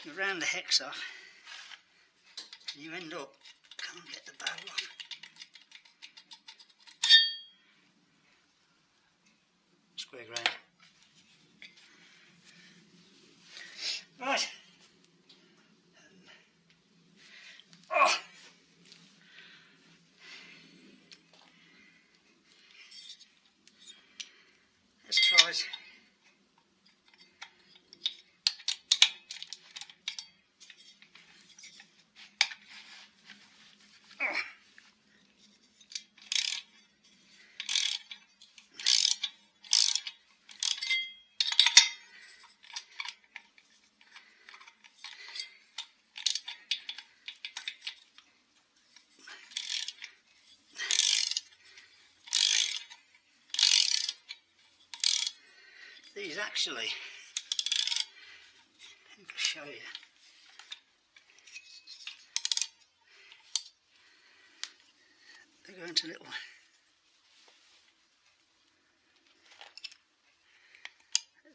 You round the hex off, and you end up, can't get the barrel off. Square grain. Right. Oh. Let's try it. Oh. These actually, I think I'll show you. They go into little,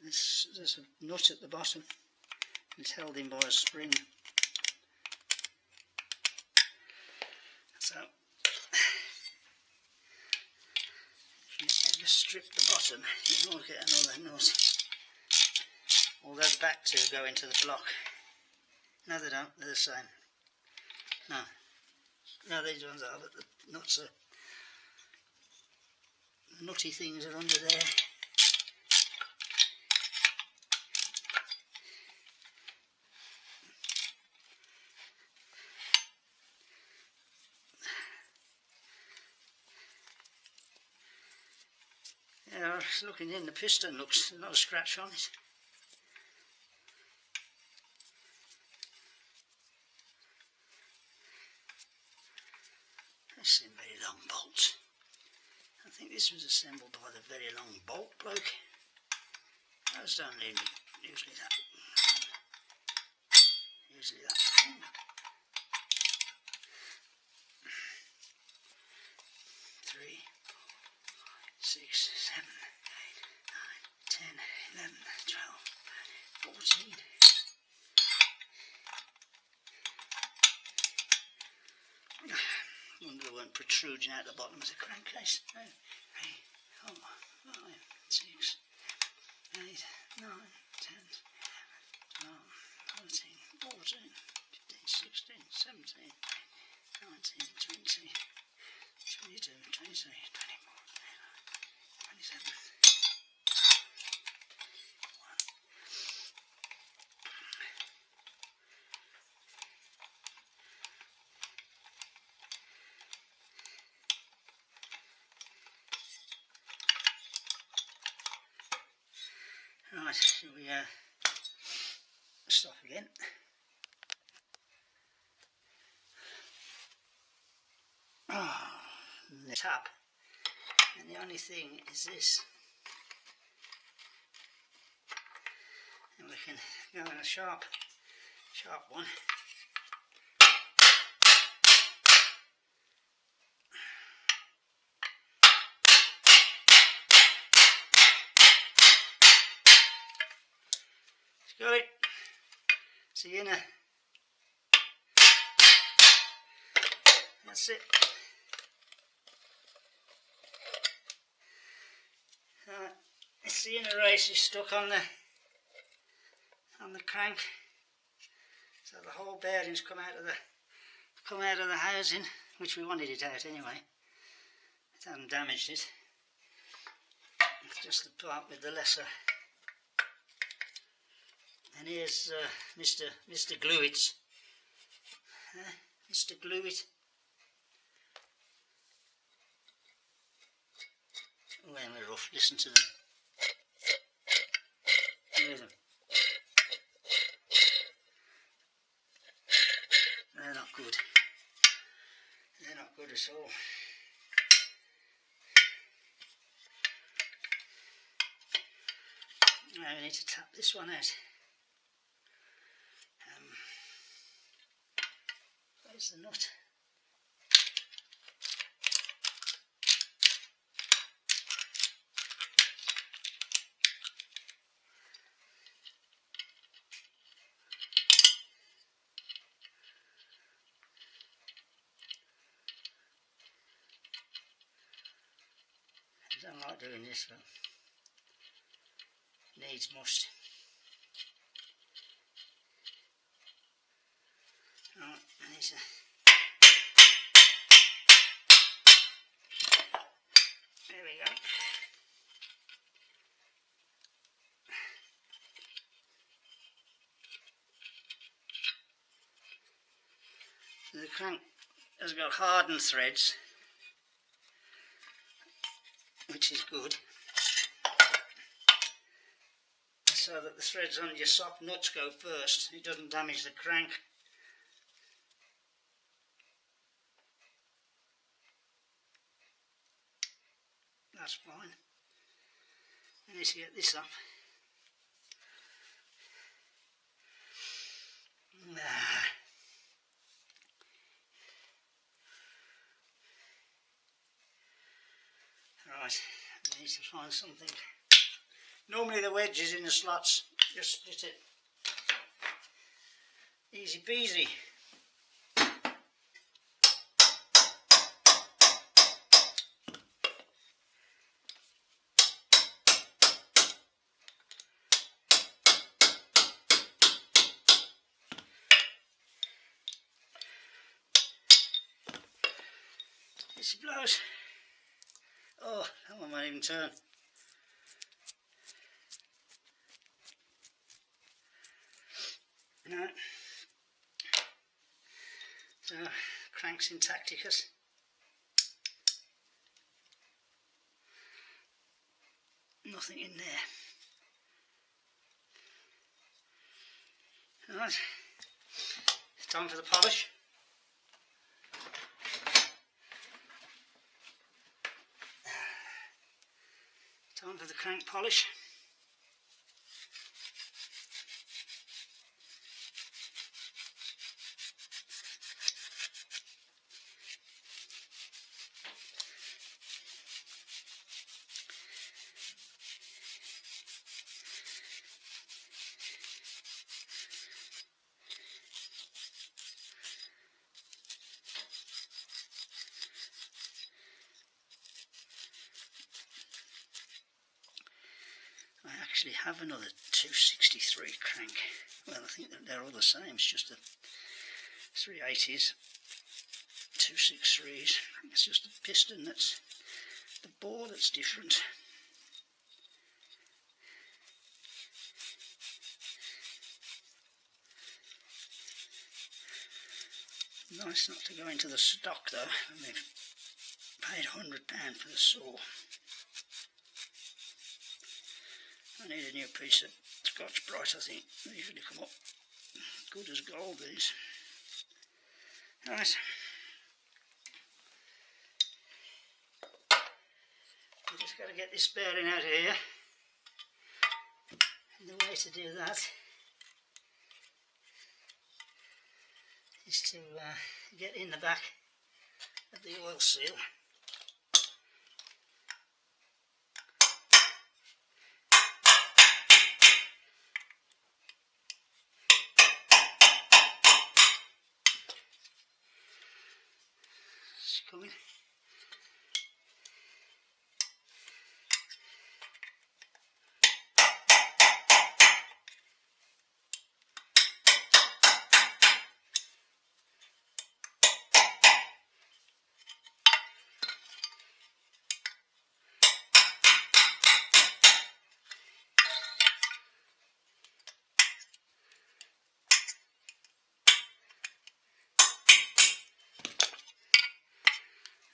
there's a nut at the bottom, it's held in by a spring. So, if you just strip the bottom, you will get another nut. All those back two go into the block. No, they don't, they're the same. No, these ones are, but the nuts are, the nutty things are under there. Yeah, I was looking in, the piston looks, there's not a scratch on it. That's some very long bolts. I think this was assembled by the very long bolt bloke. Those don't need usually that. Usually that long. 3, 4, 5, 6, 7, 8, 9, 10, 11, 12, 14. I wonder they weren't protruding out the bottom of the crankcase. 2, 3, 4, 5, 6, 8, 9, 10, 11, 12, 13, 14, 15, 16, 17, 19, 20, 22, 23, 24, 27. Right, shall we stop again? Oh, the tap, and the only thing is this, and we can go in a sharp one. Got it. See you in a. That's it. It's the inner race is stuck on the crank, so the whole bearings come out of the housing, which we wanted it out anyway. It hadn't damaged it. It's just the part with the lesser. And here's Mr. Glewit. Mr. Glewit. Oh, they're rough. Listen to them. Hear them. They're not good. They're not good at all. Now we need to tap this one out. Where's the nut? like doing this, so needs must. Right, I need to there we go. The crank has got hardened threads, which is good, so that the threads on your soft nuts go first. It doesn't damage the crank. That's fine. I need to get this up. Right, I need to find something. Normally the wedge is in the slots, just split it. Easy peasy. This blows. Oh, that one won't even turn. No. So, cranks in Tacticus. Nothing in there. Right. It's time for the polish. Time for the crank polish. I actually have another 263 crank. Well, I think that they're all the same. It's just the 380s, 263s. It's just the piston that's the bore that's different. Nice not to go into the stock though, and they've paid £100 for the saw. I need a new piece of Scotch Brite, I think. They usually come up good as gold, these. Right. I've just got to get this bearing out of here. And the way to do that is to get in the back of the oil seal. It's coming.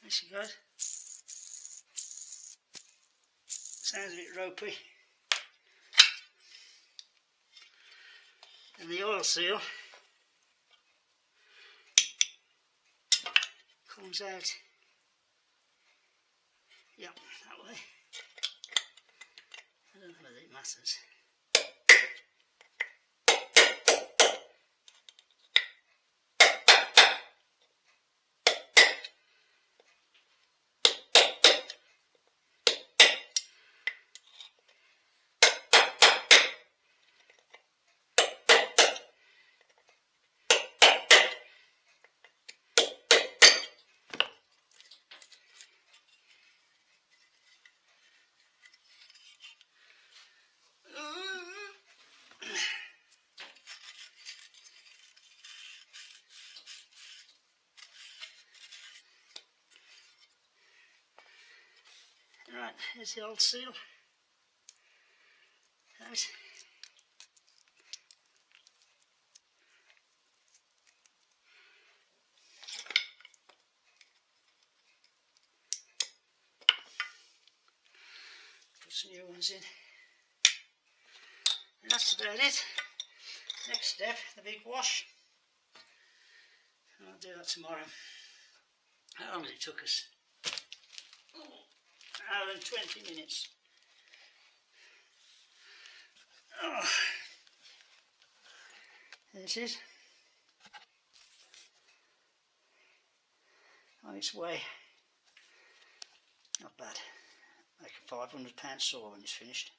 There she goes. Sounds a bit ropey. And the oil seal comes out, yep, that way. I don't know whether it matters. Right, here's the old seal. Out. Put some new ones in. And that's about it. Next step, the big wash. I'll do that tomorrow. How long did it took us? Oh, an hour and 20 minutes. Oh. There it is. On its way. Not bad. Like a £500 saw when it's finished.